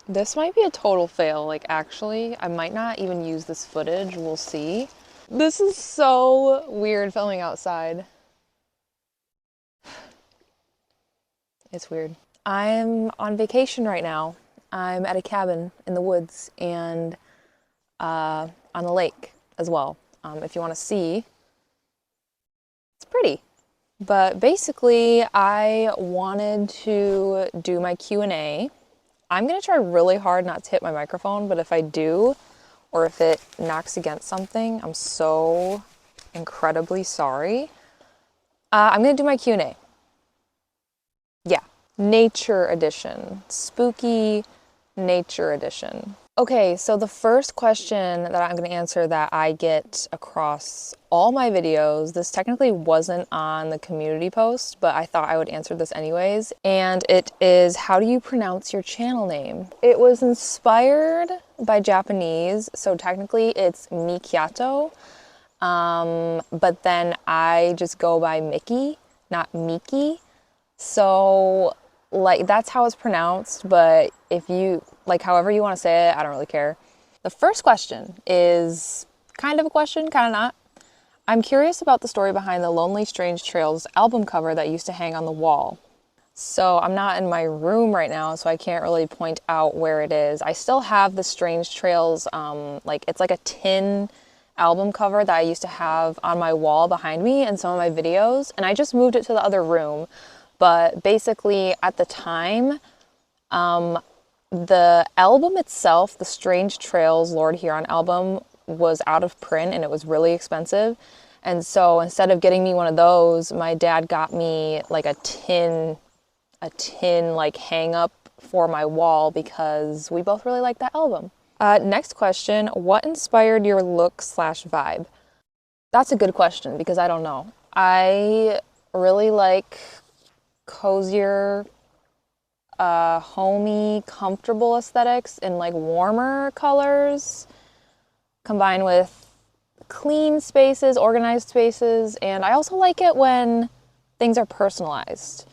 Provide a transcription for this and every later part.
This might be a total fail, like actually. I might not even use this footage, we'll see. This is so weird filming outside. It's weird. I'm on vacation right now. I'm at a cabin in the woods and on the lake as well. If you want to see, it's pretty. But basically, I wanted to do my Q&A. I'm gonna try really hard not to hit my microphone, but if I do, or if it knocks against something, I'm so incredibly sorry. I'm gonna do my Q&A. Yeah, nature edition, spooky nature edition. Okay, so the first question that I'm going to answer that I get across all my videos, this technically wasn't on the community post, but I thought I would answer this anyways, and it is, how do you pronounce your channel name? It was inspired by Japanese, so technically it's Mikiato, but then I just go by Mickey, not Miki. So, like, that's how it's pronounced, but if you, like, however you want to say it, I don't really care. The first question is kind of a question, kind of not. I'm curious about the story behind the Lonely Strange Trails album cover that used to hang on the wall. So I'm not in my room right now, so I can't really point out where it is. I still have the Strange Trails, like, it's like a tin album cover that I used to have on my wall behind me in some of my videos, and I just moved it to the other room. But basically, at the time, the album itself, the Strange Trails Lord Huron album, was out of print and it was really expensive. And so instead of getting me one of those, my dad got me like a tin like hang up for my wall because we both really like that album. Next question, what inspired your look/vibe? That's a good question because I don't know. I really like cozier, homey, comfortable aesthetics in like warmer colors combined with clean spaces, organized spaces, and I also like it when things are personalized.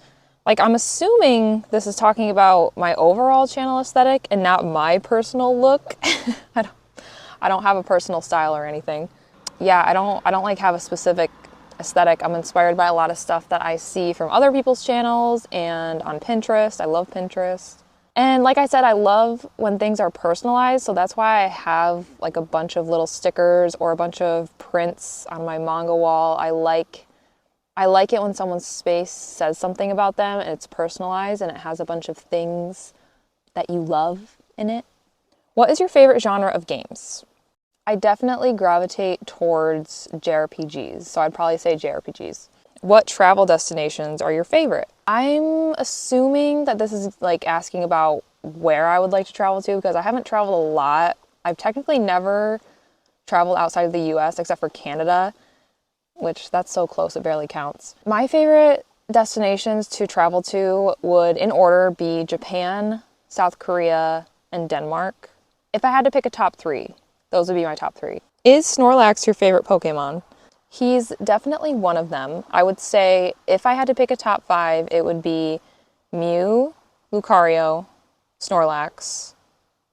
Like, I'm assuming this is talking about my overall channel aesthetic and not my personal look. I don't have a personal style or anything. Yeah, I don't like have a specific aesthetic. I'm inspired by a lot of stuff that I see from other people's channels and on Pinterest. I love Pinterest. And like I said, I love when things are personalized, so that's why I have like a bunch of little stickers or a bunch of prints on my manga wall. I like it when someone's space says something about them and it's personalized and it has a bunch of things that you love in it. What is your favorite genre of games? I definitely gravitate towards JRPGs, so I'd probably say JRPGs. What travel destinations are your favorite? I'm assuming that this is like asking about where I would like to travel to because I haven't traveled a lot. I've technically never traveled outside of the US except for Canada, which that's so close it barely counts. My favorite destinations to travel to would, in order, be Japan, South Korea, and Denmark. If I had to pick a top three, those would be my top three. Is Snorlax your favorite Pokemon? He's definitely one of them. I would say if I had to pick a top five, it would be Mew, Lucario, Snorlax,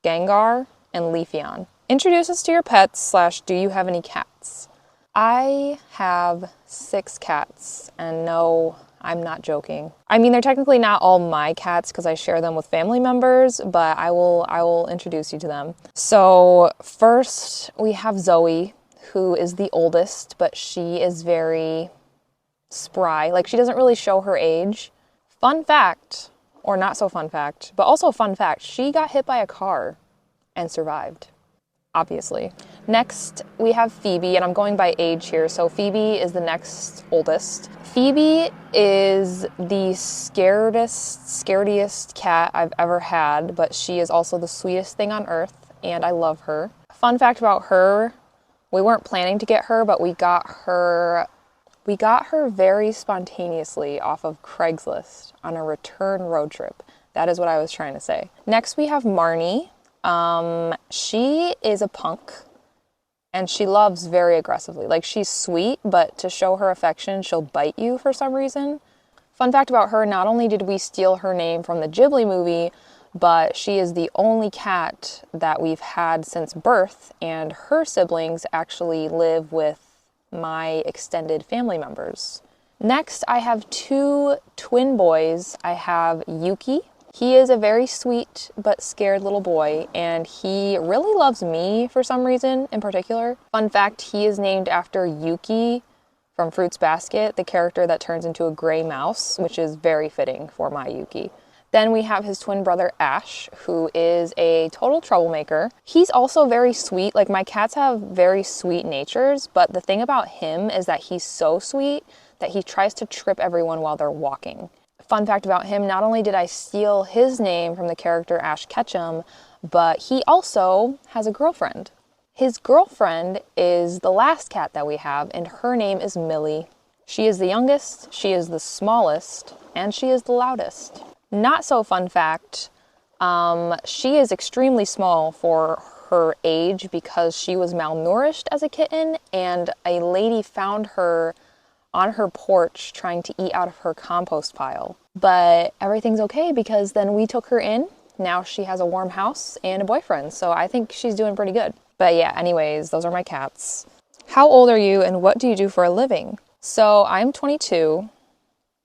Gengar, and Leafeon. Introduce us to your pets / do you have any cats? I have 6 cats, and no, I'm not joking. I mean, they're technically not all my cats because I share them with family members, but I will introduce you to them. So first we have Zoe, who is the oldest, but she is very spry. Like, she doesn't really show her age. Fun fact, or not so fun fact, but also fun fact, she got hit by a car and survived. Obviously. Next, we have Phoebe, and I'm going by age here, so Phoebe is the next oldest. Phoebe is the scarediest cat I've ever had, but she is also the sweetest thing on earth, and I love her. Fun fact about her, we weren't planning to get her, but we got her very spontaneously off of Craigslist on a return road trip. That is what I was trying to say. Next, we have Marnie. She is a punk and she loves very aggressively. Like, she's sweet, but to show her affection, she'll bite you for some reason. Fun fact about her, not only did we steal her name from the Ghibli movie, but she is the only cat that we've had since birth, and her siblings actually live with my extended family members. Next, I have two twin boys. I have Yuki. He is a very sweet but scared little boy, and he really loves me for some reason in particular. Fun fact, he is named after Yuki from Fruits Basket, the character that turns into a gray mouse, which is very fitting for my Yuki. Then we have his twin brother Ash, who is a total troublemaker. He's also very sweet. Like, my cats have very sweet natures, but the thing about him is that he's so sweet that he tries to trip everyone while they're walking. Fun fact about him, not only did I steal his name from the character Ash Ketchum, but he also has a girlfriend. His girlfriend is the last cat that we have, and her name is Millie. She is the youngest, she is the smallest, and she is the loudest. Not so fun fact, she is extremely small for her age because she was malnourished as a kitten, and a lady found her on her porch trying to eat out of her compost pile. But everything's okay because then we took her in. Now she has a warm house and a boyfriend, so I think she's doing pretty good. But yeah, anyways, those are my cats. How old are you and what do you do for a living? So I'm 22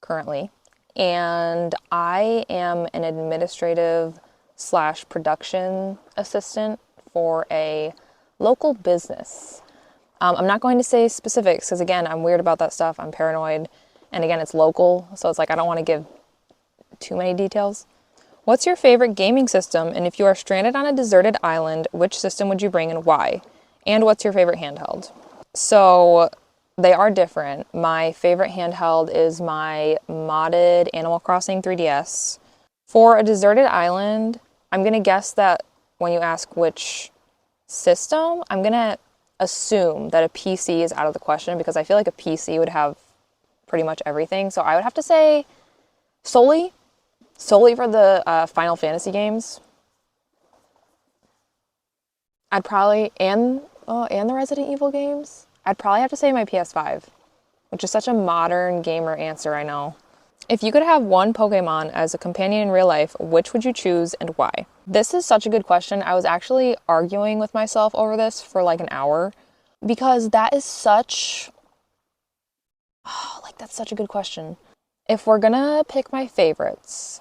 currently, and I am an administrative / production assistant for a local business. I'm not going to say specifics because, again, I'm weird about that stuff. I'm paranoid. And again, it's local, so it's like I don't want to give too many details. What's your favorite gaming system? And if you are stranded on a deserted island, which system would you bring and why? And what's your favorite handheld? So they are different. My favorite handheld is my modded Animal Crossing 3DS. For a deserted island, I'm going to guess that when you ask which system, I'm going to assume that a PC is out of the question because I feel like a PC would have pretty much everything. So I would have to say solely for the Final Fantasy games. I'd probably, and the Resident Evil games. I'd probably have to say my PS5, which is such a modern gamer answer, I know. If you could have one Pokemon as a companion in real life, which would you choose and why? This is such a good question. I was actually arguing with myself over this for like an hour because that is such, that's such a good question. If we're gonna pick my favorites,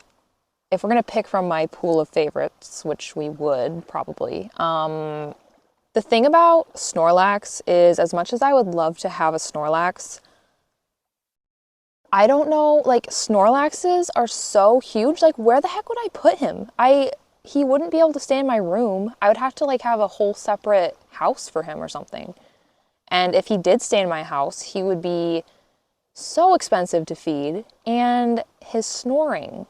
if we're gonna pick from my pool of favorites, which we would probably, the thing about Snorlax is, as much as I would love to have a Snorlax, I don't know, like, Snorlaxes are so huge. Like, where the heck would I put him? He wouldn't be able to stay in my room. I would have to, like, have a whole separate house for him or something. And if he did stay in my house, he would be so expensive to feed. And his snoring.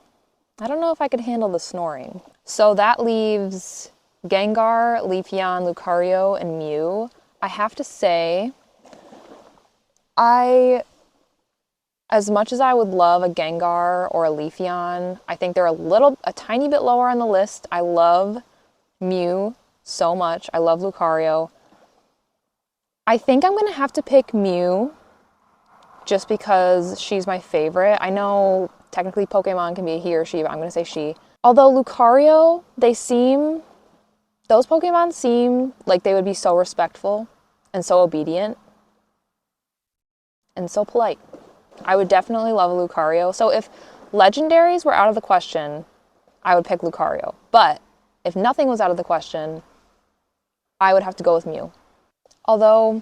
I don't know if I could handle the snoring. So that leaves Gengar, Leafeon, Lucario, and Mew. I have to say, as much as I would love a Gengar or a Leafeon, I think they're a tiny bit lower on the list. I love Mew so much. I love Lucario. I think I'm going to have to pick Mew just because she's my favorite. I know technically Pokemon can be a he or she, but I'm going to say she. Although Lucario, those Pokemon seem like they would be so respectful and so obedient and so polite. I would definitely love a Lucario. So if legendaries were out of the question, I would pick Lucario. But if nothing was out of the question, I would have to go with Mew. Although,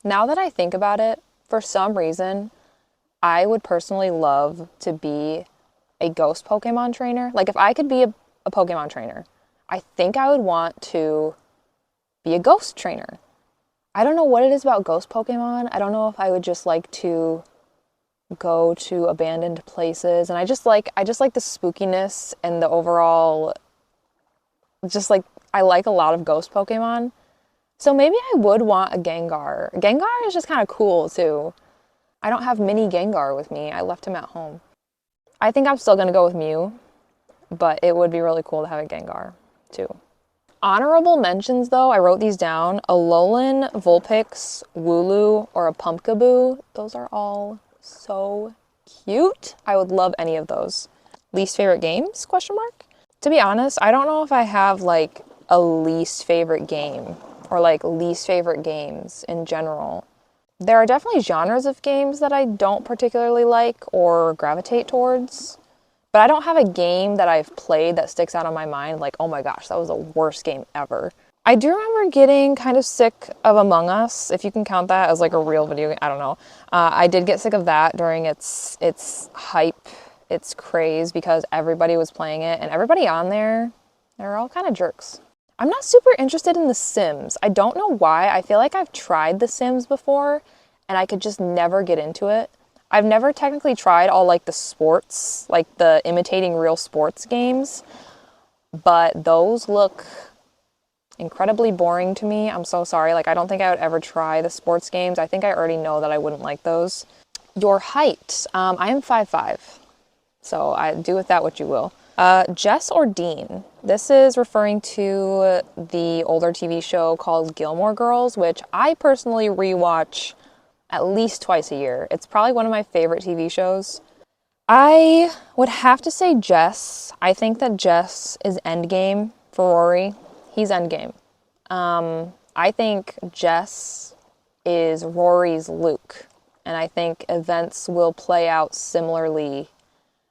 now that I think about it, for some reason, I would personally love to be a ghost Pokemon trainer. Like, if I could be a Pokemon trainer, I think I would want to be a ghost trainer. I don't know what it is about ghost Pokemon. I don't know if I would just like to go to abandoned places, and I just like the spookiness and the overall, just like, I like a lot of ghost Pokemon. So maybe I would want a Gengar. Gengar is just kind of cool too. I don't have mini Gengar with me. I left him at home. I think I'm still gonna go with Mew, but it would be really cool to have a Gengar too. Honorable mentions though, I wrote these down: Alolan, Vulpix, Wooloo, or a Pumpkaboo. Those are all so cute. I would love any of those. Least favorite games? Question mark. To be honest, I don't know if I have like a least favorite game or like least favorite games in general. There are definitely genres of games that I don't particularly like or gravitate towards, but I don't have a game that I've played that sticks out on my mind like, oh my gosh, that was the worst game ever. I do remember getting kind of sick of Among Us, if you can count that as like a real video game. I don't know. I did get sick of that during its hype, its craze, because everybody was playing it, and everybody on there, they're all kind of jerks. I'm not super interested in The Sims. I don't know why. I feel like I've tried The Sims before, and I could just never get into it. I've never technically tried all like the sports, like the imitating real sports games, but those look incredibly boring to me. I'm so sorry. Like, I don't think I would ever try the sports games. I think I already know that I wouldn't like those. Your height. I am 5'5", so I do with that what you will. Jess or Dean? This is referring to the older TV show called Gilmore Girls, which I personally rewatch at least twice a year. It's probably one of my favorite TV shows. I would have to say Jess. I think that Jess is endgame for Rory. He's endgame. I think Jess is Rory's Luke, and I think events will play out similarly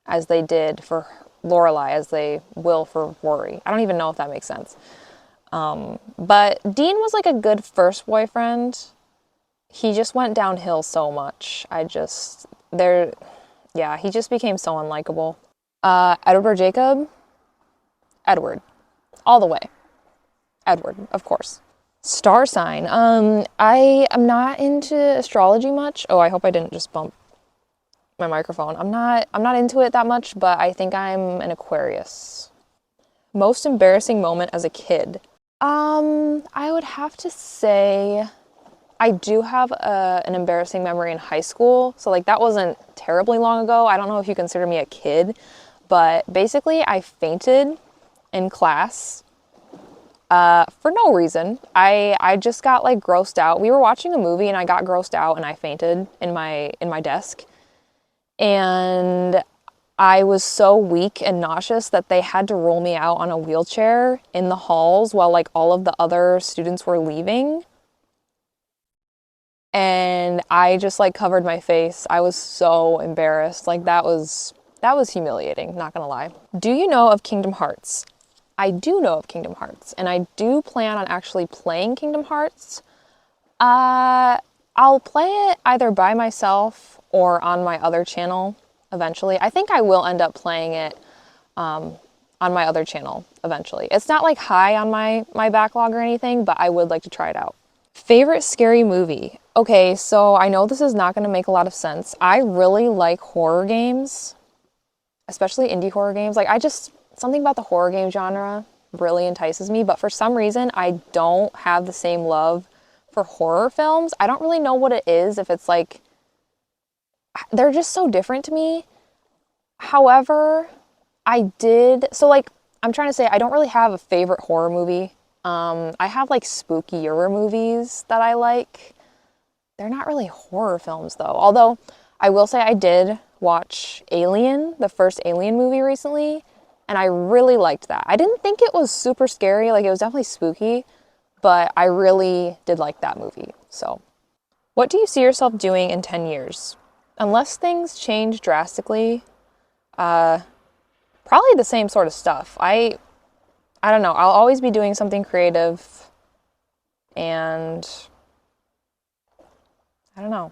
as they did for Lorelai, as they will for Rory. I don't even know if that makes sense. But Dean was like a good first boyfriend. He just went downhill so much. He just became so unlikable. Edward or Jacob? Edward. All the way. Edward, of course. Star sign. I am not into astrology much. Oh, I hope I didn't just bump my microphone. I'm not into it that much, but I think I'm an Aquarius. Most embarrassing moment as a kid. I would have to say I do have an embarrassing memory in high school. So like that wasn't terribly long ago. I don't know if you consider me a kid, but basically I fainted in class for no reason. I just got like grossed out. We were watching a movie and I got grossed out and I fainted in my desk. And I was so weak and nauseous that they had to roll me out on a wheelchair in the halls while like all of the other students were leaving. And I just like covered my face. I was so embarrassed. Like that was humiliating, not gonna lie. Do you know of Kingdom Hearts? I do know of Kingdom Hearts, and I do plan on actually playing Kingdom Hearts. I'll play it either by myself or on my other channel eventually. I think I will end up playing it on my other channel eventually. It's not like high on my backlog or anything, but I would like to try it out. Favorite scary movie? Okay, so I know this is not going to make a lot of sense. I really like horror games, especially indie horror games. Like something about the horror game genre really entices me, but for some reason I don't have the same love for horror films. I don't really know what it is, if it's like, they're just so different to me. However, I'm trying to say I don't really have a favorite horror movie. I have like spookier movies that I like. They're not really horror films though. Although I will say I did watch Alien, the first Alien movie recently, and I really liked that. I didn't think it was super scary, like it was definitely spooky, but I really did like that movie. So, what do you see yourself doing in 10 years? Unless things change drastically, probably the same sort of stuff. I don't know. I'll always be doing something creative, and I don't know.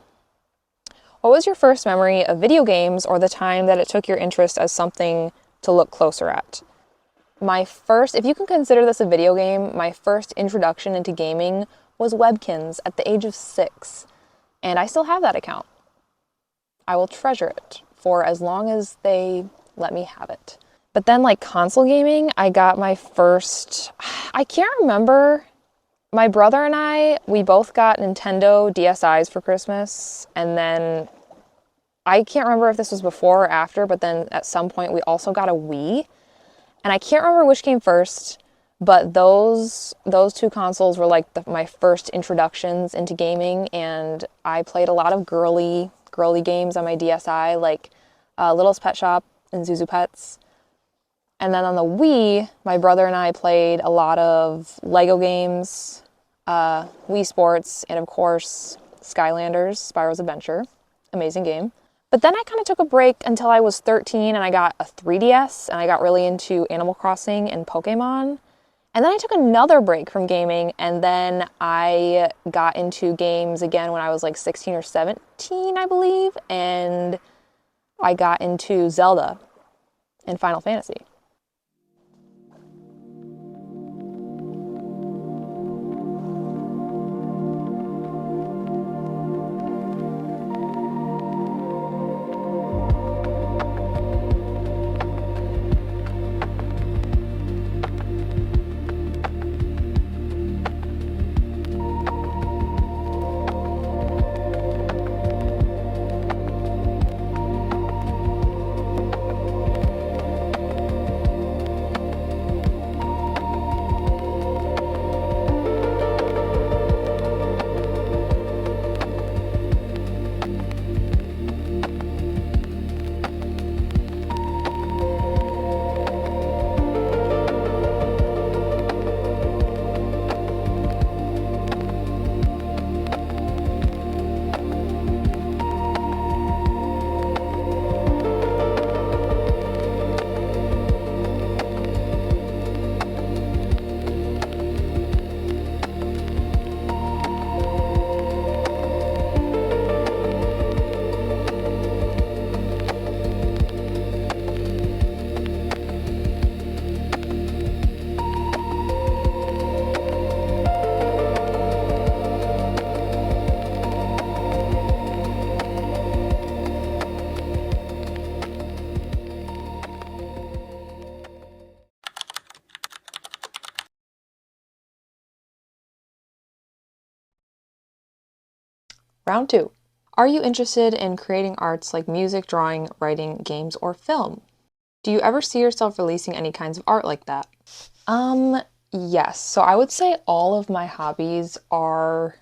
What was your first memory of video games, or the time that it took your interest as something to look closer at? My first, if you can consider this a video game, my first introduction into gaming was Webkinz at the age of 6, and I still have that account. I will treasure it for as long as they let me have it. But then like console gaming, I got my first, I can't remember. My brother and we both got Nintendo DSIs for Christmas, and then I can't remember if this was before or after, but then at some point we also got a Wii, and I can't remember which came first, but those two consoles were like my first introductions into gaming, and I played a lot of girly games on my DSi, like Littlest Pet Shop and Zuzu Pets. And then on the Wii, my brother and I played a lot of Lego games, Wii Sports, and of course, Skylanders, Spyro's Adventure. Amazing game. But then I kind of took a break until I was 13 and I got a 3DS and I got really into Animal Crossing and Pokemon. And then I took another break from gaming and then I got into games again when I was like 16 or 17, I believe. And I got into Zelda and Final Fantasy. Round 2. Are you interested in creating arts like music, drawing, writing, games, or film? Do you ever see yourself releasing any kinds of art like that? Yes. So I would say all of my hobbies are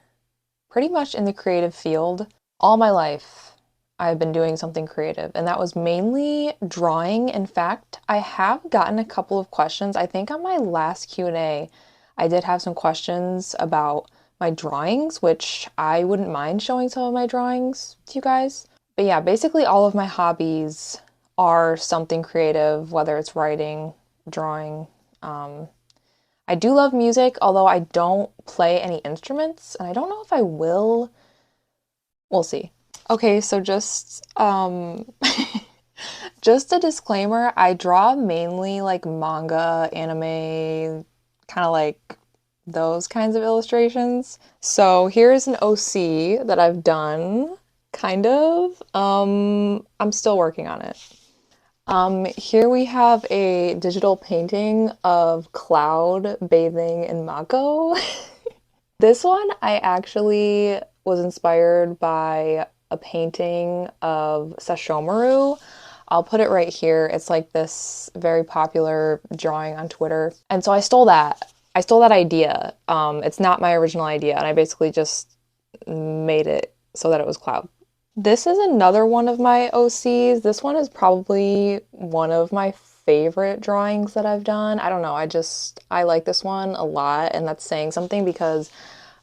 pretty much in the creative field. All my life, I've been doing something creative, and that was mainly drawing. In fact, I have gotten a couple of questions. I think on my last Q&A, I did have some questions about my drawings, which I wouldn't mind showing some of my drawings to you guys. But yeah, basically all of my hobbies are something creative, whether it's writing, drawing. I do love music, although I don't play any instruments, and I don't know if I will. We'll see. Okay, so just just a disclaimer, I draw mainly like manga, anime, kind of like those kinds of illustrations. So here's an OC that I've done, kind of. I'm still working on it. Here we have a digital painting of Cloud bathing in Mako. This one I actually was inspired by a painting of Sashomaru. I'll put it right here. It's like this very popular drawing on Twitter. And so I stole that. I stole that idea. It's not my original idea, and I basically just made it so that it was Cloud. This is another one of my OCs. This one is probably one of my favorite drawings that I've done. I don't know, I like this one a lot, and that's saying something because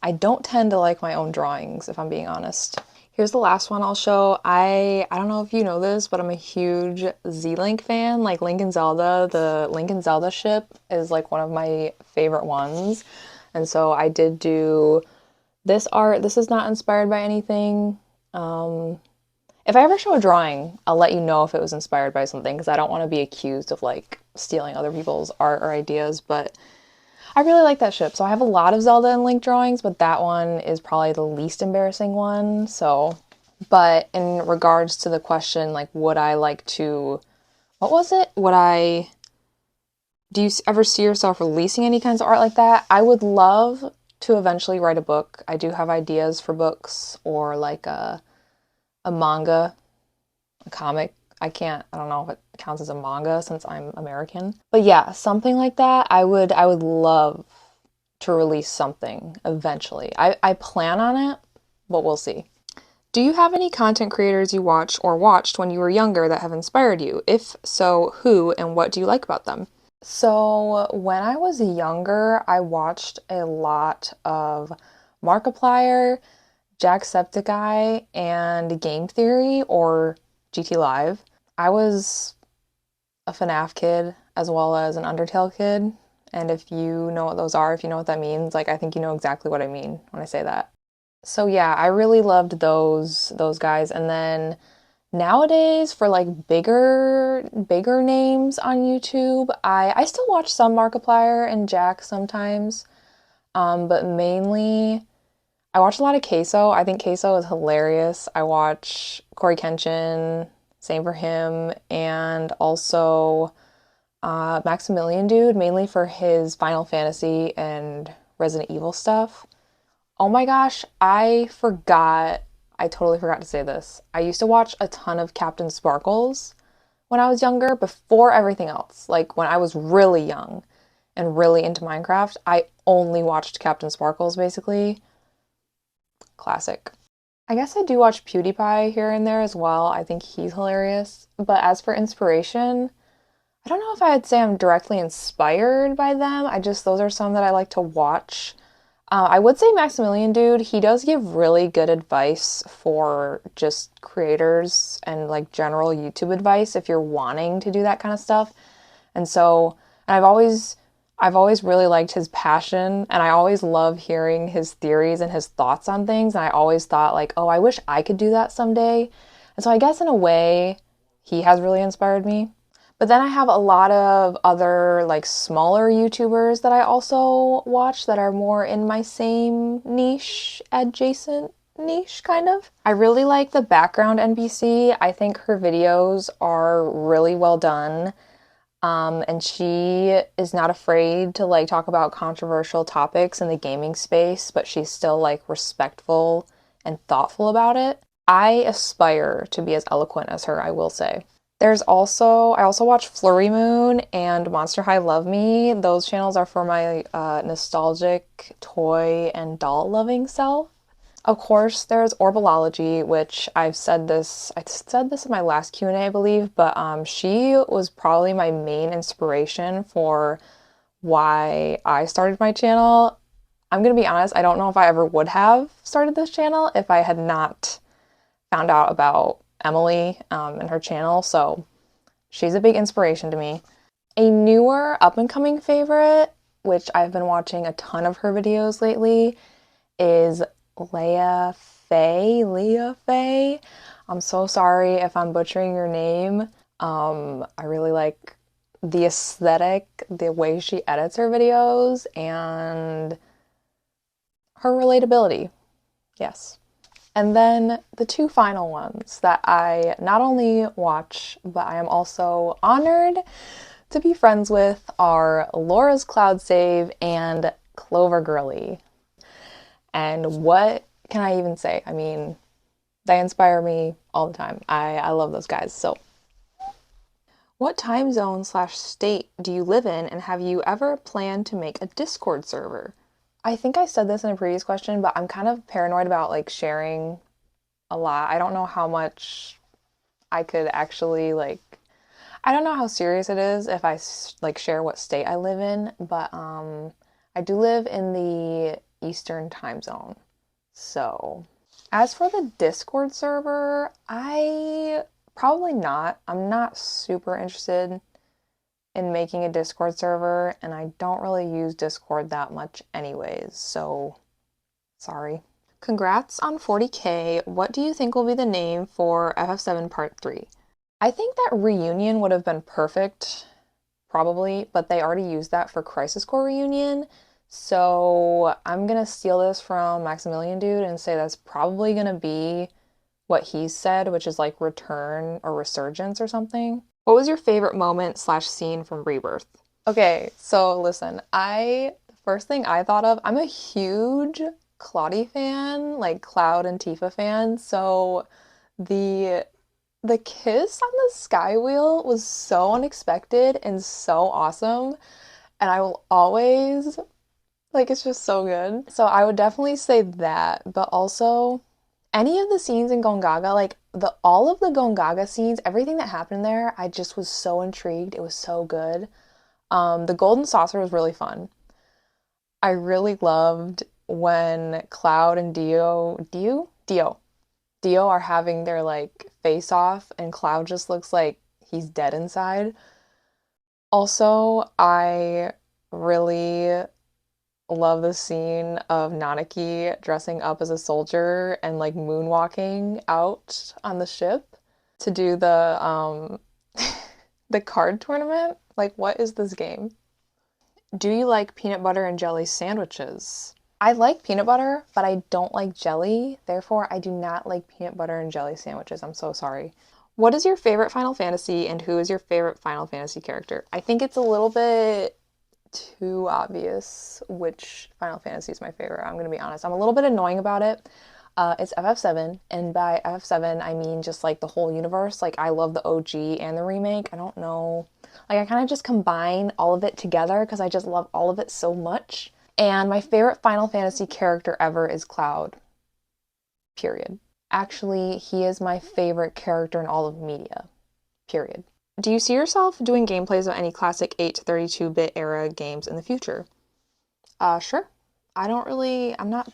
I don't tend to like my own drawings, if I'm being honest. Here's the last one I'll show. I don't know if you know this, but I'm a huge Z-Link fan. Like Link and Zelda, the Link and Zelda ship is like one of my favorite ones. And so I did do this art. This is not inspired by anything. If I ever show a drawing, I'll let you know if it was inspired by something because I don't want to be accused of like stealing other people's art or ideas, but I really like that ship. So I have a lot of Zelda and Link drawings, but that one is probably the least embarrassing one. So, but in regards to the question, like, would I like to, what was it? Do you ever see yourself releasing any kinds of art like that? I would love to eventually write a book. I do have ideas for books or like a manga, a comic. I don't know if it counts as a manga since I'm American. But yeah, something like that. I would love to release something eventually. I plan on it, but we'll see. Do you have any content creators you watch or watched when you were younger that have inspired you? If so, who and what do you like about them? So, when I was younger, I watched a lot of Markiplier, Jacksepticeye, and Game Theory or GT Live. I was a FNAF kid as well as an Undertale kid. And if you know what those are, if you know what that means, like I think you know exactly what I mean when I say that. So yeah, I really loved those guys. And then nowadays for like bigger names on YouTube, I still watch some Markiplier and Jack sometimes. But mainly I watch a lot of Queso. I think Queso is hilarious. I watch Corey Kenshin, same for him, and also Maximilian Dude, mainly for his Final Fantasy and Resident Evil stuff. Oh my gosh, I forgot. I totally forgot to say this. I used to watch a ton of Captain Sparkles when I was younger, before everything else. Like when I was really young and really into Minecraft, I only watched Captain Sparkles basically. Classic. I guess I do watch PewDiePie here and there as well. I think he's hilarious. But as for inspiration, I don't know if I'd say I'm directly inspired by them. Those are some that I like to watch. I would say Maximilian Dude, he does give really good advice for just creators and like general YouTube advice if you're wanting to do that kind of stuff. And so, and I've always really liked his passion and I always love hearing his theories and his thoughts on things. And I always thought like, oh, I wish I could do that someday. And so I guess in a way, he has really inspired me. But then I have a lot of other like smaller YouTubers that I also watch that are more in my same niche, adjacent niche kind of. I really like the background NPC. I think her videos are really well done. And she is not afraid to like talk about controversial topics in the gaming space, but she's still like respectful and thoughtful about it. I aspire to be as eloquent as her, I will say. I also watch Flurry Moon and Monster High Love Me. Those channels are for my nostalgic toy and doll loving self. Of course, there's Orbology, which I said this in my last Q&A, I believe, but she was probably my main inspiration for why I started my channel. I'm gonna be honest, I don't know if I ever would have started this channel if I had not found out about Emily and her channel, so she's a big inspiration to me. A newer up and coming favorite, which I've been watching a ton of her videos lately, is Leah Faye. I'm so sorry if I'm butchering your name. I really like the aesthetic, the way she edits her videos, and her relatability. Yes. And then the two final ones that I not only watch, but I am also honored to be friends with are Laura's Cloud Save and Clover Girly. And what can I even say? I mean, they inspire me all the time. I love those guys. So, what time zone slash state do you live in, and have you ever planned to make a Discord server? I think I said this in a previous question, but I'm kind of paranoid about like sharing a lot. I don't know how much I could actually like. I don't know how serious it is if I like share what state I live in, but I do live in the Eastern time zone. So, as for the Discord server, I probably not. I'm not super interested in making a Discord server, and I don't really use Discord that much anyways, so sorry. Congrats on 40K. What do you think will be the name for FF7 Part 3? I think that Reunion would have been perfect, probably, but they already used that for Crisis Core Reunion. So I'm gonna steal this from Maximilian Dude and say that's probably gonna be what he said, which is like Return or Resurgence or something. What was your favorite moment slash scene from Rebirth? Okay, so listen, the first thing I thought of, I'm a huge Claudie fan, like Cloud and Tifa fan, so the the kiss on the sky wheel was so unexpected and so awesome, and I will always like it's just so good. So I would definitely say that, but also Any of the scenes in Gongaga, like all of the Gongaga scenes, everything that happened there, I just was so intrigued. It was so good. The Golden Saucer was really fun. I really loved when Cloud and Dio are having their like face off and Cloud just looks like he's dead inside. Also, I really love the scene of Nanaki dressing up as a soldier and like moonwalking out on the ship to do the the card tournament. Like, what is this game? Do you like peanut butter and jelly sandwiches? I like peanut butter, but I don't like jelly. Therefore, I do not like peanut butter and jelly sandwiches. I'm so sorry. What is your favorite Final Fantasy and who is your favorite Final Fantasy character? I think it's a little bit too obvious which Final Fantasy is my favorite. I'm going to be honest. I'm a little bit annoying about it. It's FF7, and by FF7, I mean just like the whole universe. Like, I love the OG and the remake. I don't know. Like, I kind of just combine all of it together because I just love all of it so much. And my favorite Final Fantasy character ever is Cloud. Period. Actually, he is my favorite character in all of media. Period. Do you see yourself doing gameplays of any classic 8 to 32-bit era games in the future? Sure. I'm not, I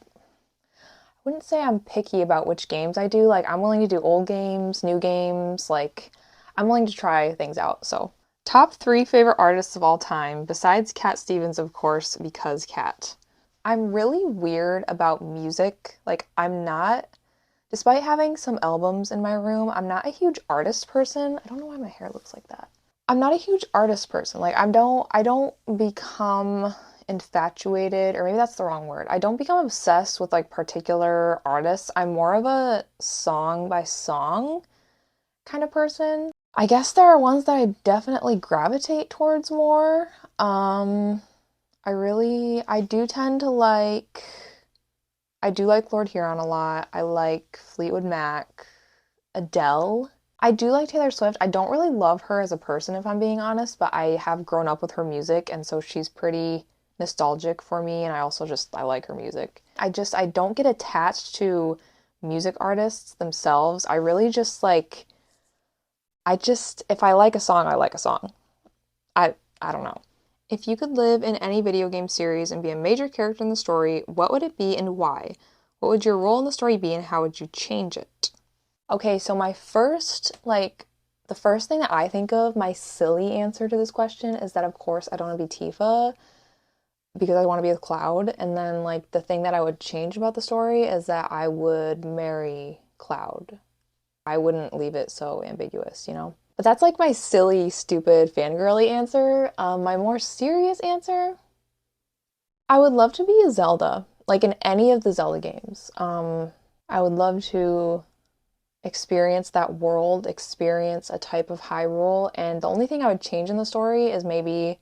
wouldn't say I'm picky about which games I do. Like, I'm willing to do old games, new games, like, I'm willing to try things out, so. Top 3 favorite artists of all time, besides Cat Stevens, of course, because Cat. I'm really weird about music. Like, I'm not, despite having some albums in my room, I'm not a huge artist person. I don't know why my hair looks like that. I'm not a huge artist person. Like, I don't become infatuated, or maybe that's the wrong word. I don't become obsessed with like particular artists. I'm more of a song by song kind of person. I guess there are ones that I definitely gravitate towards more. I do tend to like, I do like Lord Huron a lot. I like Fleetwood Mac, Adele. I do like Taylor Swift. I don't really love her as a person, if I'm being honest, but I have grown up with her music, and so she's pretty nostalgic for me, and I like her music. I don't get attached to music artists themselves. I really just like, if I like a song, I like a song. I don't know. If you could live in any video game series and be a major character in the story, what would it be and why? What would your role in the story be and how would you change it? Okay, so the first thing that I think of, my silly answer to this question is that, of course, I don't want to be Tifa because I want to be with Cloud. And then, like, the thing that I would change about the story is that I would marry Cloud. I wouldn't leave it so ambiguous, you know? But that's like my silly, stupid, fangirly answer. My more serious answer, I would love to be a Zelda, like in any of the Zelda games. I would love to experience that world, experience a type of Hyrule, and the only thing I would change in the story is maybe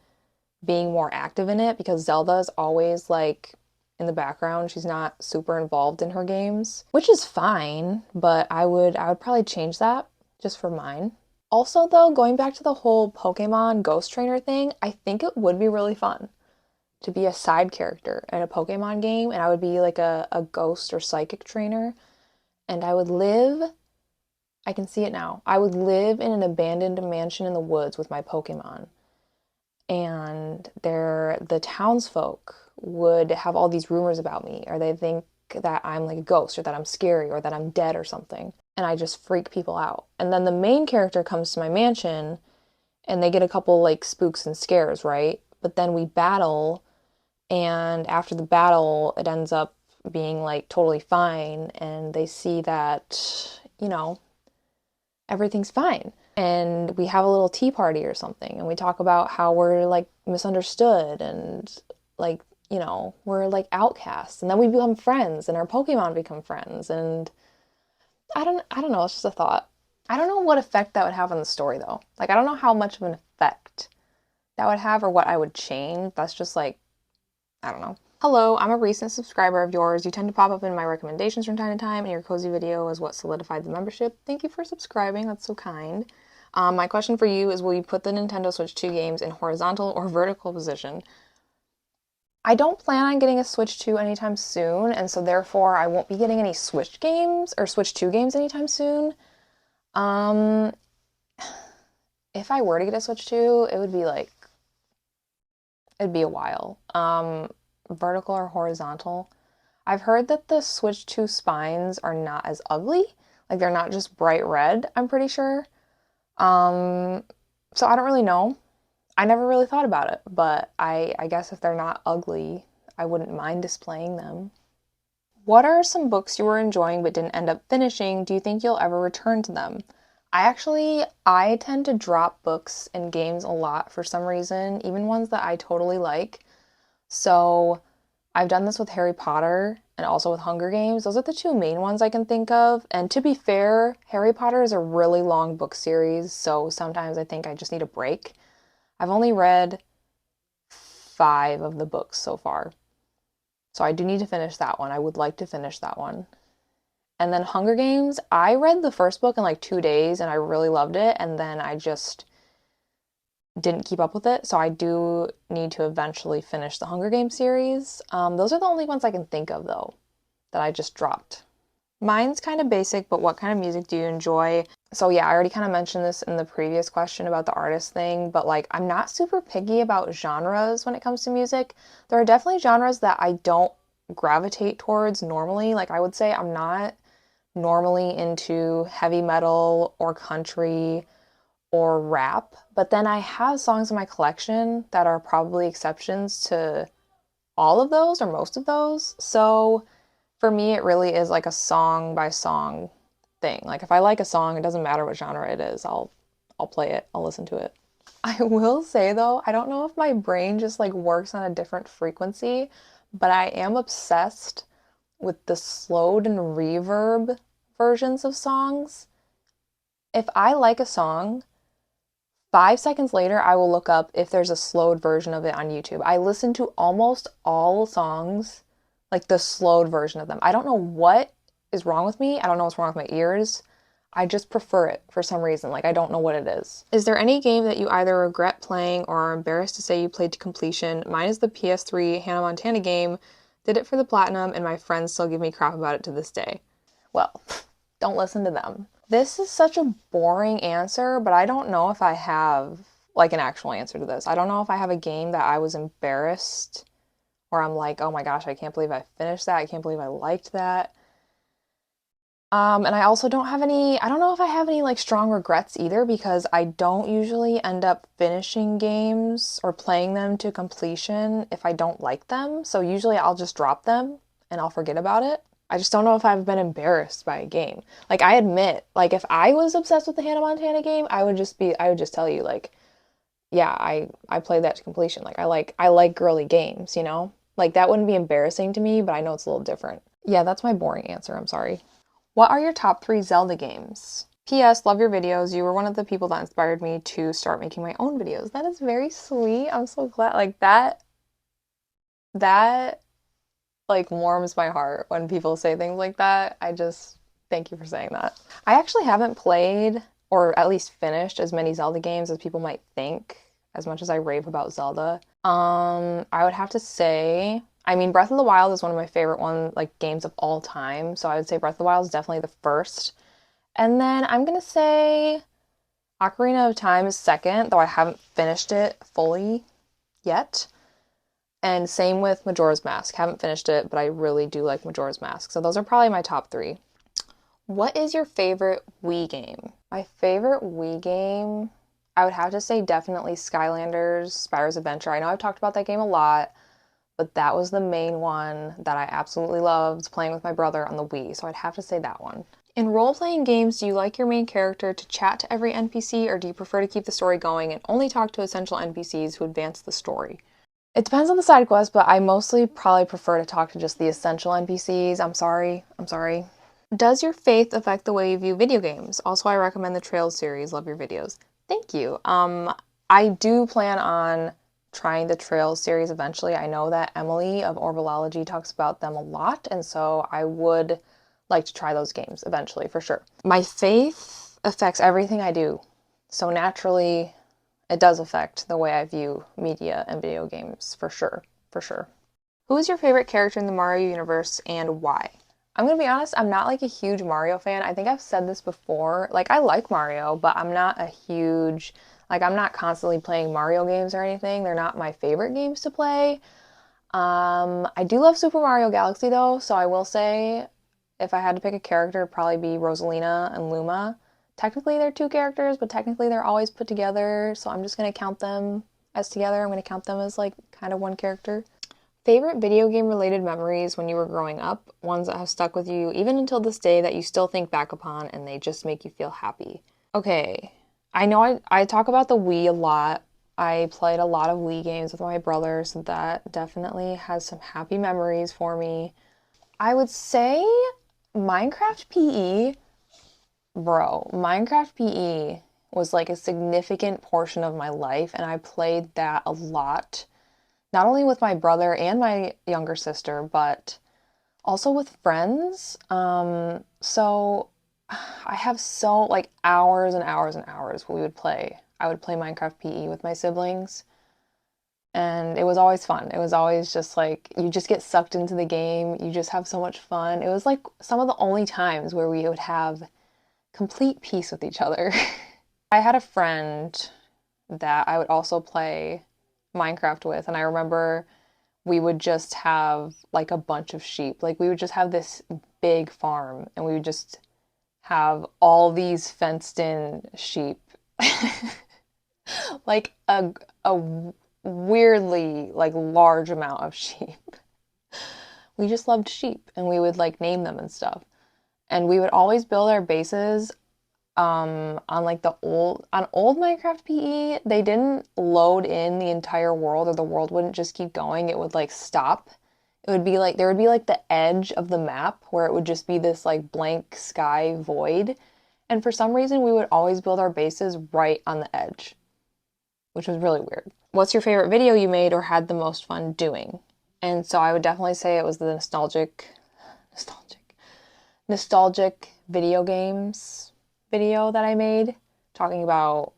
being more active in it because Zelda is always like in the background. She's not super involved in her games, which is fine, but I would probably change that just for mine. Also though, going back to the whole Pokemon Ghost Trainer thing, I think it would be really fun to be a side character in a Pokemon game, and I would be like a ghost or psychic trainer, and I can see it now. I would live in an abandoned mansion in the woods with my Pokemon. And the townsfolk would have all these rumors about me, or they think that I'm like a ghost, or that I'm scary, or that I'm dead or something. And I just freak people out. And then the main character comes to my mansion and they get a couple like spooks and scares, right? But then we battle, and after the battle, it ends up being like totally fine, and they see that, everything's fine. And we have a little tea party or something, and we talk about how we're like misunderstood and like, we're like outcasts. And then we become friends and our Pokemon become friends. And I don't know, it's just a thought. I don't know what effect that would have on the story though. Like, I don't know how much of an effect that would have or what I would change. That's just like, I don't know. Hello, I'm a recent subscriber of yours. You tend to pop up in my recommendations from time to time, and your cozy video is what solidified the membership. Thank you for subscribing. That's so kind. My question for you is, will you put the Nintendo Switch 2 games in horizontal or vertical position? I don't plan on getting a Switch 2 anytime soon, and so therefore I won't be getting any Switch games or Switch 2 games anytime soon. Um, if I were to get a Switch 2, it would be like, it'd be a while. Vertical or horizontal. I've heard that the Switch 2 spines are not as ugly. Like they're not just bright red, I'm pretty sure. Um, so I don't really know. I never really thought about it, but I guess if they're not ugly, I wouldn't mind displaying them. What are some books you were enjoying but didn't end up finishing? Do you think you'll ever return to them? I tend to drop books and games a lot for some reason, even ones that I totally like. So I've done this with Harry Potter and also with Hunger Games. Those are the two main ones I can think of. And to be fair, Harry Potter is a really long book series, so sometimes I think I just need a break. I've only read 5 of the books so far. So I do need to finish that one. I would like to finish that one. And then Hunger Games, I read the first book in like 2 days and I really loved it. And then I just didn't keep up with it. So I do need to eventually finish the Hunger Games series. Those are the only ones I can think of though that I just dropped. Mine's kind of basic, but what kind of music do you enjoy? So yeah, I already kind of mentioned this in the previous question about the artist thing, but like I'm not super picky about genres when it comes to music. There are definitely genres that I don't gravitate towards normally. Like I would say I'm not normally into heavy metal or country or rap, but then I have songs in my collection that are probably exceptions to all of those or most of those. So for me, it really is like a song by song thing. Like if I like a song, it doesn't matter what genre it is. I'll play it. I'll listen to it. I will say though, I don't know if my brain just like works on a different frequency, but I am obsessed with the slowed and reverb versions of songs. If I like a song, 5 seconds later, I will look up if there's a slowed version of it on YouTube. I listen to almost all songs, like the slowed version of them. I don't know what is wrong with me. I don't know what's wrong with my ears. I just prefer it for some reason. Like, I don't know what it is. Is there any game that you either regret playing or are embarrassed to say you played to completion? Mine is the PS3 Hannah Montana game. Did it for the platinum, and my friends still give me crap about it to this day. Well, don't listen to them. This is such a boring answer, but I don't know if I have like an actual answer to this. I don't know if I have a game that I was embarrassed or I'm like, oh my gosh, I can't believe I finished that. I can't believe I liked that. And I also don't have any, I don't know if I have any like strong regrets either because I don't usually end up finishing games or playing them to completion if I don't like them. So usually I'll just drop them and I'll forget about it. I just don't know if I've been embarrassed by a game. Like I admit, like if I was obsessed with the Hannah Montana game, I would just tell you like, yeah, I played that to completion. Like I like girly games, you know? Like that wouldn't be embarrassing to me, but I know it's a little different. Yeah, that's my boring answer. I'm sorry. What are your top 3 Zelda games? P.S. Love your videos. You were one of the people that inspired me to start making my own videos. That is very sweet. I'm so glad. Like that like warms my heart when people say things like that. I just thank you for saying that. I actually haven't played or at least finished as many Zelda games as people might think, as much as I rave about Zelda. I would have to say, I mean, Breath of the Wild is one of my favorite like games of all time. So I would say Breath of the Wild is definitely the first. And then I'm gonna say Ocarina of Time is second, though I haven't finished it fully yet. And same with Majora's Mask. Haven't finished it, but I really do like Majora's Mask. So those are probably my top 3. What is your favorite Wii game? My favorite Wii game, I would have to say definitely Skylanders, Spyro's Adventure. I know I've talked about that game a lot, but that was the main one that I absolutely loved playing with my brother on the Wii. So I'd have to say that one. In role-playing games, do you like your main character to chat to every NPC, or do you prefer to keep the story going and only talk to essential NPCs who advance the story? It depends on the side quest, but I mostly probably prefer to talk to just the essential NPCs. I'm sorry. I'm sorry. Does your faith affect the way you view video games? Also, I recommend the Trails series. Love your videos. Thank you. I do plan on trying the Trails series eventually. I know that Emily of Orbology talks about them a lot, and so I would like to try those games eventually for sure. My faith affects everything I do. So naturally, it does affect the way I view media and video games for sure, for sure. Who is your favorite character in the Mario universe and why? I'm gonna be honest, I'm not like a huge Mario fan. I think I've said this before. Like, I like Mario, but I'm not a huge, like, I'm not constantly playing Mario games or anything. They're not my favorite games to play. I do love Super Mario Galaxy though, so I will say if I had to pick a character, it'd probably be Rosalina and Luma. Technically, they're two characters, but technically they're always put together, so I'm just gonna count them as together. I'm gonna count them as like kind of one character. Favorite video game related memories when you were growing up, ones that have stuck with you even until this day that you still think back upon and they just make you feel happy. Okay, I know I talk about the Wii a lot. I played a lot of Wii games with my brother, so that definitely has some happy memories for me. I would say Minecraft PE, bro, Minecraft PE was like a significant portion of my life, and I played that a lot not only with my brother and my younger sister, but also with friends. So I have so like hours and hours and hours we would play. I would play Minecraft PE with my siblings, and it was always fun. It was always just like you just get sucked into the game. You just have so much fun. It was like some of the only times where we would have complete peace with each other. I had a friend that I would also play Minecraft with, and I remember we would just have like a bunch of sheep. Like we would just have this big farm and we would just have all these fenced in sheep. Like a weirdly like large amount of sheep. We just loved sheep and we would like name them and stuff. And we would always build our bases on like the old Minecraft PE, they didn't load in the entire world or the world wouldn't just keep going. It would like stop. It would be like there would be like the edge of the map where it would just be this like blank sky void. And for some reason we would always build our bases right on the edge, which was really weird. What's your favorite video you made or had the most fun doing? And so I would definitely say it was the nostalgic nostalgic video games video that I made talking about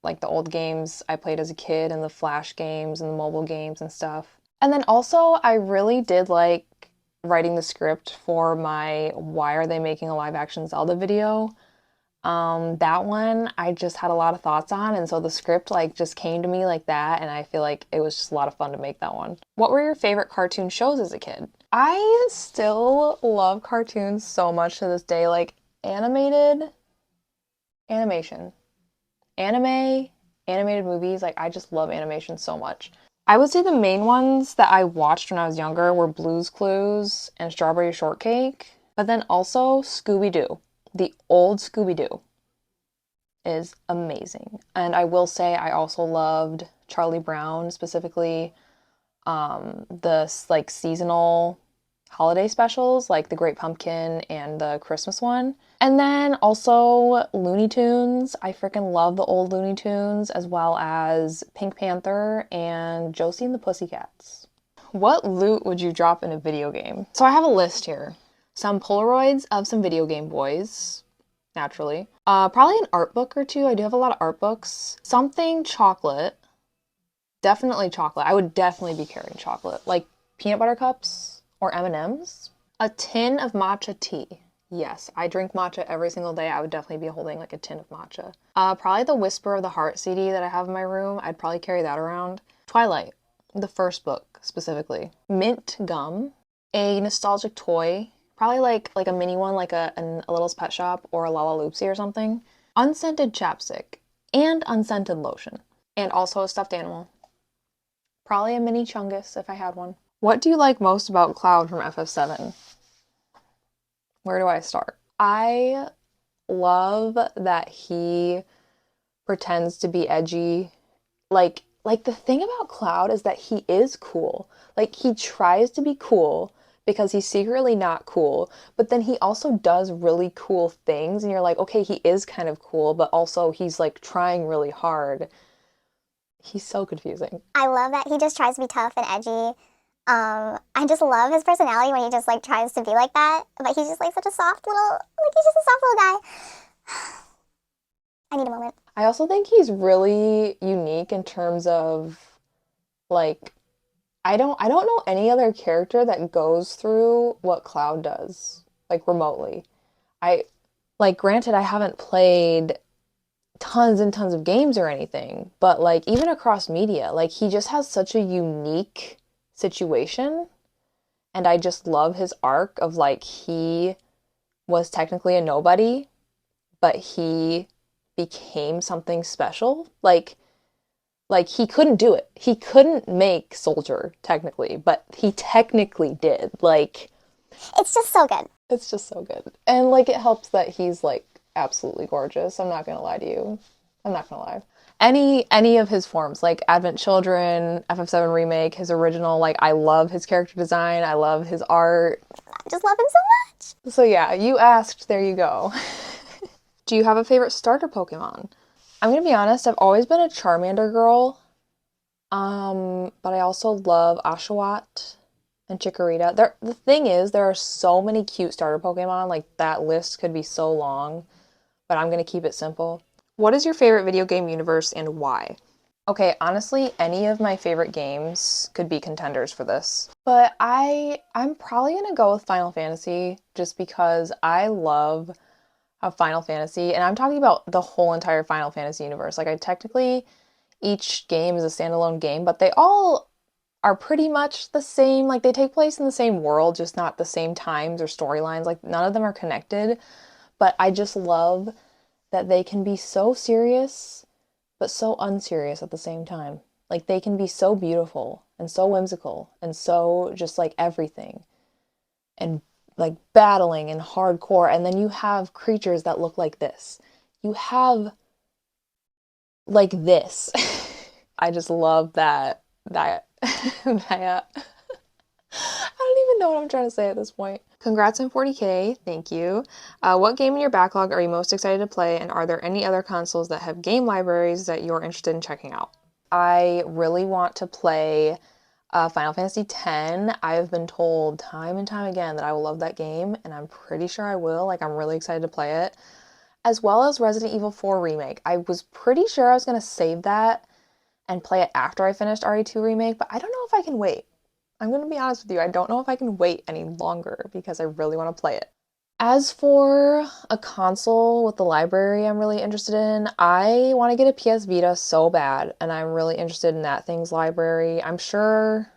like the old games I played as a kid and the Flash games and the mobile games and stuff. And then also, I really did like writing the script for my Why Are They Making a Live Action Zelda video. That one I just had a lot of thoughts on, and so the script like just came to me like that, and I feel like it was just a lot of fun to make that one. What were your favorite cartoon shows as a kid? I still love cartoons so much to this day, like animation, anime, animated movies. Like I just love animation so much. I would say the main ones that I watched when I was younger were Blue's Clues and Strawberry Shortcake, but then also Scooby-Doo. The old Scooby-Doo is amazing. And I will say I also loved Charlie Brown, specifically the like seasonal holiday specials like the Great Pumpkin and the Christmas one. And then also Looney Tunes. I freaking love the old Looney Tunes as well as Pink Panther and Josie and the Pussycats. What loot would you drop in a video game? So I have a list here. Some Polaroids of some video game boys, naturally. Probably an art book or two. I do have a lot of art books. Something chocolate. Definitely chocolate. I would definitely be carrying chocolate. Like peanut butter cups or M&Ms. A tin of matcha tea. Yes, I drink matcha every single day. I would definitely be holding like a tin of matcha. Probably the Whisper of the Heart CD that I have in my room. I'd probably carry that around. Twilight, the first book specifically. Mint gum. A nostalgic toy. Probably like a mini one, like a Littlest Pet Shop or a Lala Loopsy or something. Unscented chapstick and unscented lotion. And also a stuffed animal. Probably a mini Chungus if I had one. What do you like most about Cloud from FF7? Where do I start? I love that he pretends to be edgy. Like the thing about Cloud is that he is cool. Like he tries to be cool because he's secretly not cool, but then he also does really cool things and you're like, okay, he is kind of cool, but also he's like trying really hard. He's so confusing. I love that he just tries to be tough and edgy. I just love his personality when he just like tries to be like that, but he's just like such a soft little, like he's just a soft little guy. I need a moment. I also think he's really unique in terms of like I don't know any other character that goes through what Cloud does, like remotely. I like granted I haven't played tons and tons of games or anything, but like even across media, like he just has such a unique situation, and I just love his arc of like he was technically a nobody, but he became something special. Like he couldn't do it. He couldn't make Soldier technically, but he technically did. Like It's just so good. it's just so good. And like it helps that he's like absolutely gorgeous. I'm not gonna lie to you. I'm not gonna lie. Any of his forms, like Advent Children, FF7 Remake, his original, like I love his character design. I love his art. I just love him so much. So yeah, you asked, there you go. Do you have a favorite starter Pokemon? I'm gonna be honest, I've always been a Charmander girl. But I also love Oshawott and Chikorita. The thing is, there are so many cute starter Pokemon, like that list could be so long, but I'm gonna keep it simple. What is your favorite video game universe and why? Okay, honestly, any of my favorite games could be contenders for this. But I'm probably gonna go with Final Fantasy just because I love Final Fantasy, and I'm talking about the whole entire Final Fantasy universe. Like I technically each game is a standalone game, but they all are pretty much the same. Like they take place in the same world, just not the same times or storylines. Like none of them are connected, but I just love that they can be so serious, but so unserious at the same time. Like they can be so beautiful and so whimsical and so just like everything and like battling and hardcore. And then you have creatures that look like this. You have like this. I just love that that I don't even know what I'm trying to say at this point. Congrats on 40K. Thank you. What game in your backlog are you most excited to play, and are there any other consoles that have game libraries that you're interested in checking out? I really want to play Final Fantasy X. I've been told time and time again that I will love that game, and I'm pretty sure I will. Like, I'm really excited to play it. As well as Resident Evil 4 Remake. I was pretty sure I was going to save that and play it after I finished RE2 Remake, but I don't know if I can wait. I'm going to be honest with you, I don't know if I can wait any longer because I really want to play it. As for a console with the library I'm really interested in, I want to get a PS Vita so bad, and I'm really interested in that thing's library. I'm sure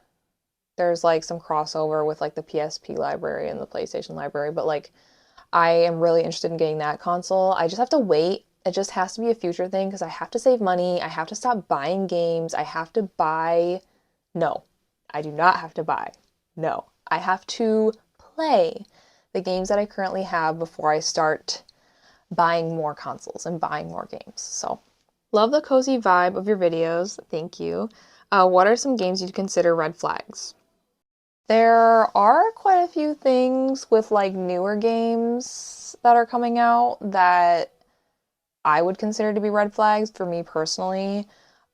there's like some crossover with like the PSP library and the PlayStation library, but like I am really interested in getting that console. I just have to wait. It just has to be a future thing because I have to save money. I have to stop buying games. I have to buy. No, I do not have to buy. No, I have to play the games that I currently have before I start buying more consoles and buying more games. So, love the cozy vibe of your videos. Thank you. What are some games you'd consider red flags? There are quite a few things with like newer games that are coming out that I would consider to be red flags for me personally.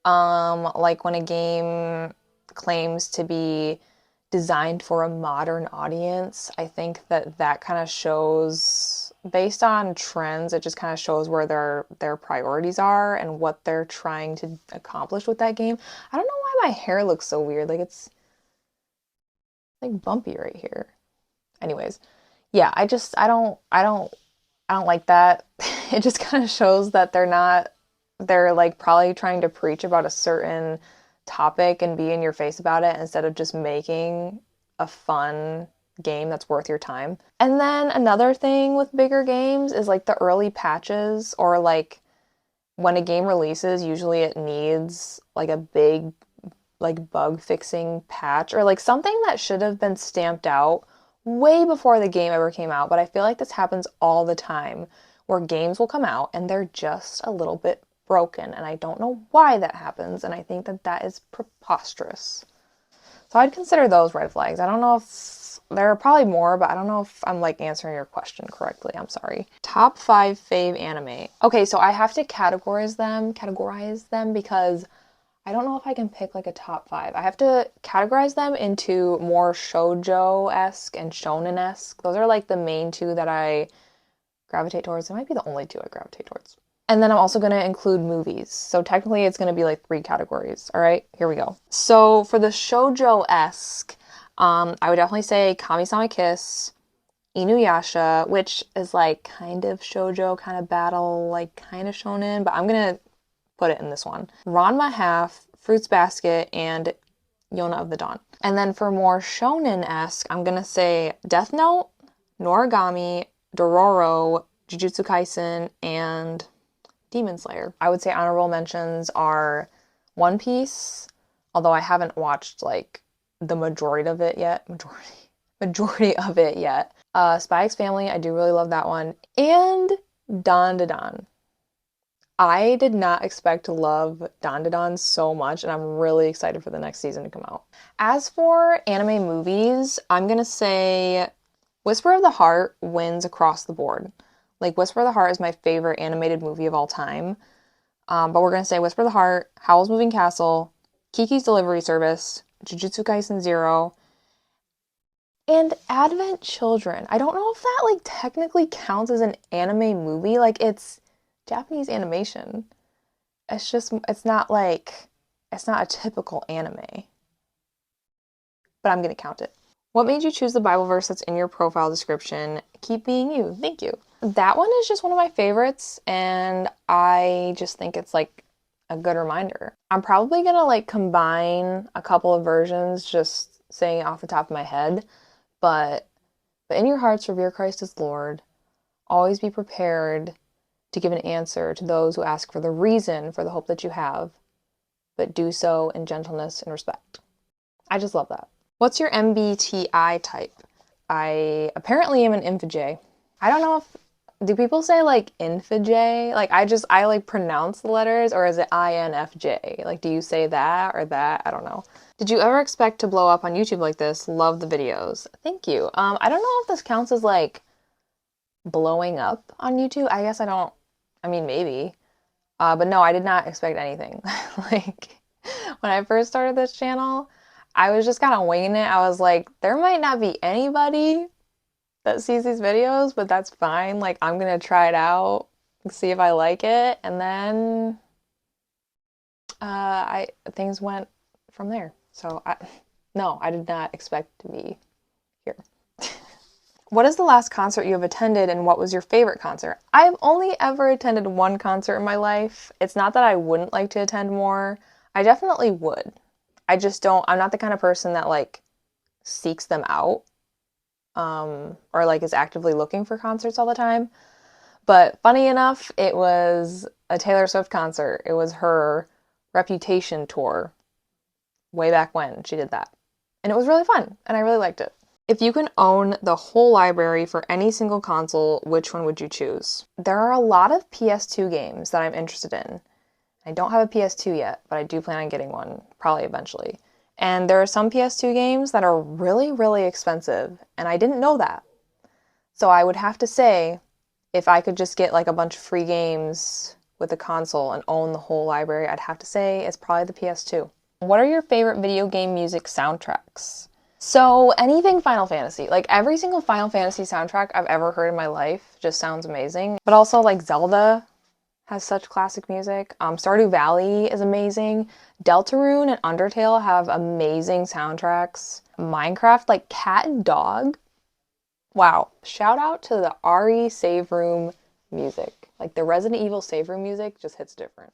Like when a game claims to be designed for a modern audience, I think that that kind of shows, based on trends, it just kind of shows where their priorities are and what they're trying to accomplish with that game. I don't know why my hair looks so weird. Like it's like bumpy right here. Anyways, yeah, I don't like that. It just kind of shows that they're like probably trying to preach about a certain topic and be in your face about it instead of just making a fun game that's worth your time. And then another thing with bigger games is like the early patches, or like when a game releases, usually it needs like a big like bug fixing patch or like something that should have been stamped out way before the game ever came out. But I feel like this happens all the time where games will come out and they're just a little bit broken. And I don't know why that happens. And I think that that is preposterous. So I'd consider those red flags. I don't know if there are probably more, but I don't know if I'm like answering your question correctly. I'm sorry. Top 5 fave anime. Okay, so I have to categorize them because I don't know if I can pick like a top 5. I have to categorize them into more shoujo-esque and shonen-esque. Those are like the main two that I gravitate towards. It might be the only two I gravitate towards. And then I'm also going to include movies. So technically it's going to be like 3 categories. All right, here we go. So for the shoujo-esque, I would definitely say Kami-sama Kiss, Inuyasha, which is like kind of shoujo, kind of battle, like kind of shonen, but I'm going to put it in this one. Ranma Half, Fruits Basket, and Yona of the Dawn. And then for more shonen-esque, I'm going to say Death Note, Noragami, Dororo, Jujutsu Kaisen, and Demon Slayer. I would say honorable mentions are One Piece, although I haven't watched like the majority of it yet. Majority of it yet. Spy X Family, I do really love that one. And Dan Da Dan. I did not expect to love Dan Da Dan so much, and I'm really excited for the next season to come out. As for anime movies, I'm gonna say Whisper of the Heart wins across the board. Like, Whisper of the Heart is my favorite animated movie of all time. But we're going to say Whisper of the Heart, Howl's Moving Castle, Kiki's Delivery Service, Jujutsu Kaisen 0, and Advent Children. I don't know if that, like, technically counts as an anime movie. Like, it's Japanese animation. It's just, it's not a typical anime. But I'm going to count it. What made you choose the Bible verse that's in your profile description? Keep being you. Thank you. That one is just one of my favorites, and I just think it's like a good reminder. I'm probably gonna like combine a couple of versions, just saying it off the top of my head, but in your hearts revere Christ as Lord. Always be prepared to give an answer to those who ask for the reason for the hope that you have, but do so in gentleness and respect. I just love that. What's your MBTI type? I apparently am an INFJ. I don't know if, do people say like INFJ? Like I like pronounce the letters, or is it INFJ? Like, do you say that or that? I don't know. Did you ever expect to blow up on YouTube like this? Love the videos. Thank you. I don't know if this counts as like blowing up on YouTube. I guess I don't, I mean, maybe. But no, I did not expect anything. Like, when I first started this channel, I was just kind of winging it. I was like, there might not be anybody that sees these videos, but that's fine. Like, I'm gonna try it out, see if I like it, and then things went from there. So no, I did not expect to be here. What is the last concert you have attended, and what was your favorite concert? I've only ever attended one concert in my life. It's not that I wouldn't like to attend more. I definitely would. I just don't, I'm not the kind of person that like seeks them out, or like is actively looking for concerts all the time. But funny enough, it was a Taylor Swift concert. It was her Reputation tour way back when she did that. And it was really fun, and I really liked it. If you can own the whole library for any single console, which one would you choose? There are a lot of PS2 games that I'm interested in. I don't have a PS2 yet, but I do plan on getting one, probably eventually. And there are some PS2 games that are really, really expensive, and I didn't know that. So I would have to say, if I could just get like a bunch of free games with a console and own the whole library, I'd have to say it's probably the PS2. What are your favorite video game music soundtracks? So anything Final Fantasy. Like, every single Final Fantasy soundtrack I've ever heard in my life just sounds amazing. But also, like, Zelda has such classic music. Stardew Valley is amazing. Deltarune and Undertale have amazing soundtracks. Minecraft, like Cat and Dog. Wow. Shout out to the RE Save Room music. Like, the Resident Evil Save Room music just hits different.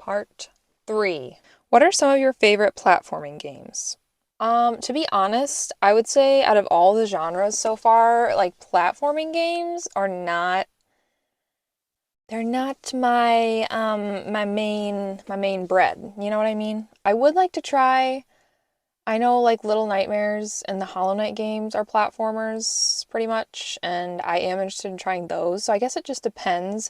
Part 3. What are some of your favorite platforming games? To be honest, I would say out of all the genres so far, like platforming games are not they're not my main bread. You know what I mean? I would like to try. I know like Little Nightmares and the Hollow Knight games are platformers pretty much, and I am interested in trying those. So I guess it just depends.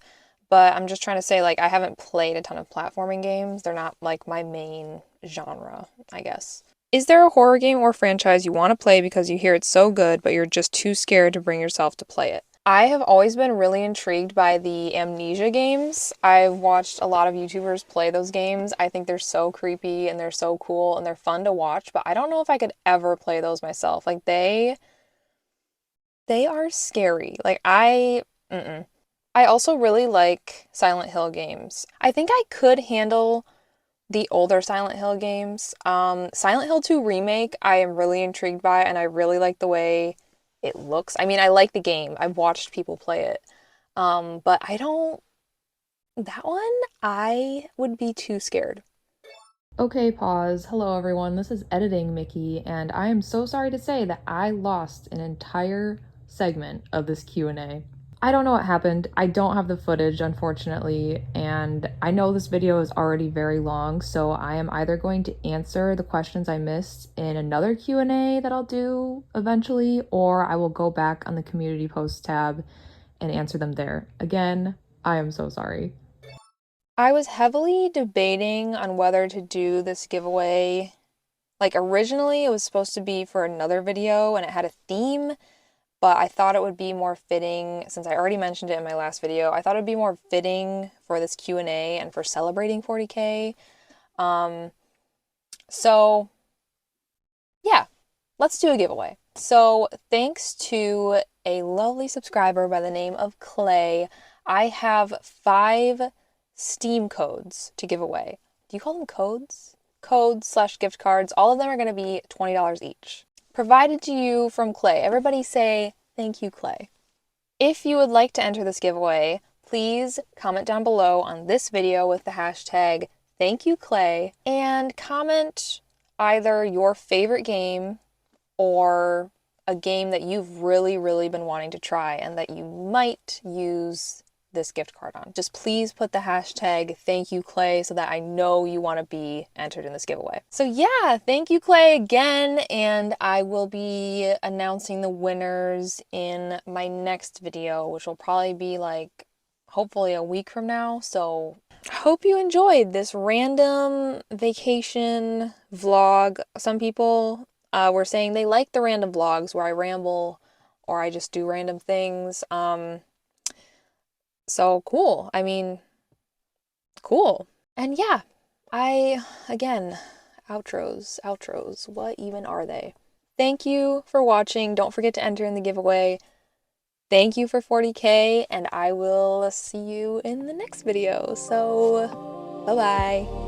But I'm just trying to say like I haven't played a ton of platforming games. They're not like my main genre, I guess. Is there a horror game or franchise you want to play because you hear it's so good, but you're just too scared to bring yourself to play it? I have always been really intrigued by the Amnesia games. I've watched a lot of YouTubers play those games. I think they're so creepy and they're so cool and they're fun to watch, but I don't know if I could ever play those myself. Like they are scary. Mm-mm. I also really like Silent Hill games. I think I could handle the older Silent Hill games. Silent Hill 2 Remake, I am really intrigued by, and I really like the way it looks. I mean, I like the game. I've watched people play it. But I don't, that one, I would be too scared. Okay, pause. Hello, everyone. This is Editing Mickey, and I am so sorry to say that I lost an entire segment of this Q&A. I don't know what happened. I don't have the footage, unfortunately, and I know this video is already very long, so I am either going to answer the questions I missed in another Q&A that I'll do eventually, or I will go back on the community posts tab and answer them there. Again, I am so sorry. I was heavily debating on whether to do this giveaway. Like originally it was supposed to be for another video and it had a theme, but I thought it would be more fitting, since I already mentioned it in my last video, I thought it would be more fitting for this Q&A and for celebrating 40K. So yeah, let's do a giveaway. So thanks to a lovely subscriber by the name of Clay, I have 5 Steam codes to give away. Do you call them codes? Codes/gift cards. All of them are going to be $20 each. Provided to you from Clay. Everybody say thank you, Clay. If you would like to enter this giveaway, please comment down below on this video with the hashtag #ThankYouClay and comment either your favorite game or a game that you've really, really been wanting to try and that you might use this gift card on. Just please put the hashtag #ThankYouClay so that I know you want to be entered in this giveaway. So yeah, thank you, Clay, again, and I will be announcing the winners in my next video, which will probably be like hopefully a week from now. So I hope you enjoyed this random vacation vlog. Some people were saying they like the random vlogs where I ramble or I just do random things. So cool. I mean, cool. And yeah, again, outros. What even are they? Thank you for watching. Don't forget to enter in the giveaway. Thank you for 40K, and I will see you in the next video. So, bye-bye.